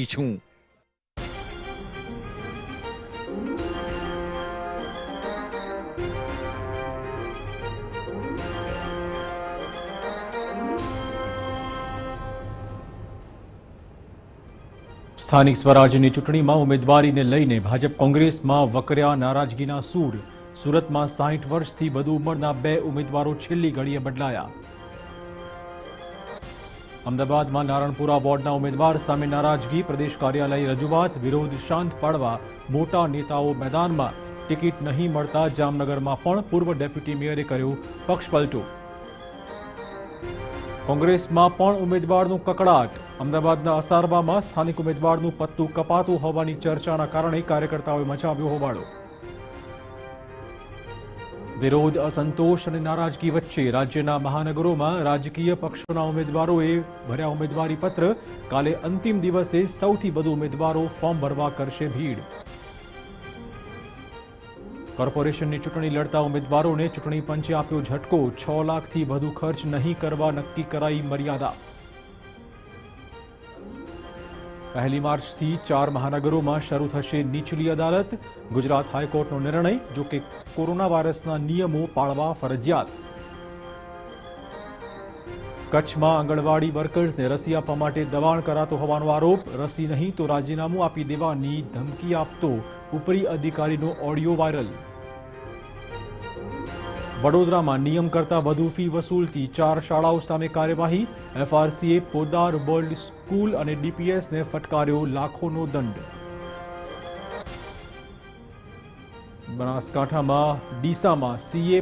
છું। સ્થાનિક સ્વરાજ્યની ચૂંટણીમાં ઉમેદવારીને લઈને ભાજપ કોંગ્રેસમાં વકર્યા નારાજગીના સૂર। સુરતમાં 60 વર્ષથી વધુ ઉંમરના 2 ઉમેદવારો છેલ્લી ઘડીએ બદલાયા। અમદાવાદમાં નારણપુરા વોર્ડના ઉમેદવાર સામે નારાજગી, પ્રદેશ કાર્યાલય રજૂઆત, વિરોધ શાંત પાડવા મોટા નેતાઓ મેદાનમાં। ટિકિટ નહીં મળતા જામનગરમાં પણ પૂર્વ ડેપ્યુટી મેયરે કર્યો પક્ષપલટો। કોંગ્રેસમાં પણ ઉમેદવારનું કકડાટ। અમદાવાદના અસારવામાં સ્થાનિક ઉમેદવારનું પત્તું કપાતું હોવાની ચર્ચાના કારણે કાર્યકર્તાઓએ મચાવ્યો હોબાળો। વિરોધ, અસંતોષ અને નારાજગી વચ્ચે રાજ્યના મહાનગરોમાં રાજકીય પક્ષોના ઉમેદવારોએ ભર્યા ઉમેદવારી પત્ર। કાલે અંતિમ દિવસે સૌથી વધુ ઉમેદવારો ફોર્મ ભરવા કરશે ભીડ। કોર્પોરેશનની ચૂંટણી લડતા ઉમેદવારોને ચૂંટણી પંચે આપ્યો ઝટકો। 6 લાખથી વધુ ખર્ચ નહીં કરવા નક્કી કરાઈ મર્યાદા। 1 માર્ચથી 4 મહાનગરોમાં શરૂ થશે નીચલી અદાલત। ગુજરાત હાઈકોર્ટનો નિર્ણય, જો કે કોરોના વાયરસના નિયમો પાળવા ફરજિયાત। કચ્છમાં આંગણવાડી વર્કર્સને રસી આપવા માટે દબાણ કરાતો હોવાનો આરોપ। રસી નહીં તો રાજીનામું આપી દેવાની ધમકી આપતો ઉપરી અધિકારીનો ઓડિયો વાયરલ। વડોદરામાં નિયમ કરતાં વધુ ફી વસૂલતી 4 શાળાઓ સામે કાર્યવાહી। એફઆરસીએ પોદાર વર્લ્ડ સ્કૂલ અને ડીપીએસને ફટકાર્યો લાખોનો દંડ। બનાસકાંઠામાં ડીસામાં સીએ